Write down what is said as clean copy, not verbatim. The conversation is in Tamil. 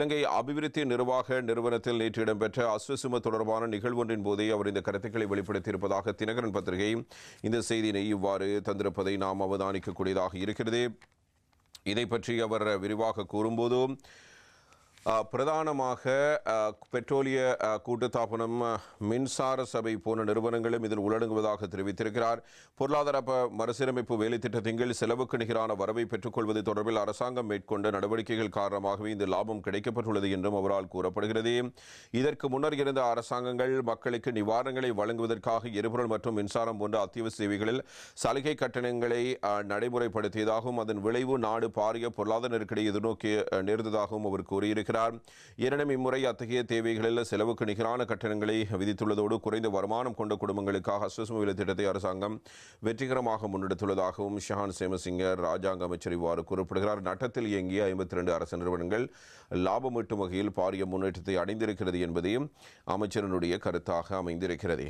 இலங்கை அபிவிருத்தி நிர்வாக நிறுவனத்தில் நேற்று இடம்பெற்ற அஸ்வசும தொடர்பான நிகழ்வொன்றின் போதே அவர் இந்த கருத்துக்களை வெளிப்படுத்தியிருப்பதாக தினகரன் பத்திரிகை இந்த செய்தியினை இவ்வாறு தந்திருப்பதை நாம் அவதானிக்கக்கூடியதாக இருக்கிறது. இதை பற்றி அவர் விரிவாக கூறும்போது பிரதானமாக பெட்ரோலிய கூட்டுத்தாபனம், மின்சார சபை போன்ற நிறுவனங்களும் இதில் உள்ளடங்குவதாக தெரிவித்திருக்கிறார். பொருளாதார மறுசீரமைப்பு வேலைத்திட்டத்தின் கீழ் செலவுக்கு நிகரான வரவை பெற்றுக்கொள்வது தொடர்பில் அரசாங்கம் மேற்கொண்ட நடவடிக்கைகள் காரணமாகவே இந்த லாபம் கிடைக்கப்பட்டுள்ளது என்றும் அவரால் கூறப்படுகிறது. இதற்கு முன்னர் இருந்த அரசாங்கங்கள் மக்களுக்கு நிவாரணங்களை வழங்குவதற்காக எரிபொருள் மற்றும் மின்சாரம் போன்ற அத்தியாவசிய சேவைகளில் சலுகை கட்டணங்களை நடைமுறைப்படுத்தியதாகவும் அதன் விளைவு நாடு பாரிய பொருளாதார நெருக்கடியை எதிர்நோக்கி நேர்ந்ததாகவும் அவர் கூறியிருக்கிறார். எனினும் இம்முறை அத்தகைய தேவைகளில் செலவுக்கு நிகரான கட்டணங்களை விதித்துள்ளதோடு குறைந்த வருமானம் கொண்ட குடும்பங்களுக்காக அஸ்வசும வேலை திட்டத்தை அரசாங்கம் வெற்றிகரமாக முன்னெடுத்துள்ளதாகவும் ஷஹான் சேமசிங்க ராஜாங்க அமைச்சர் இவ்வாறு குறிப்பிடுகிறார். நட்டத்தில் இயங்கிய 52 அரசு நிறுவனங்கள் லாபம் ஈட்டும் வகையில் பாரிய முன்னேற்றத்தை அடைந்திருக்கிறது என்பதையும் அமைச்சரினுடைய கருத்தாக அமைந்திருக்கிறது.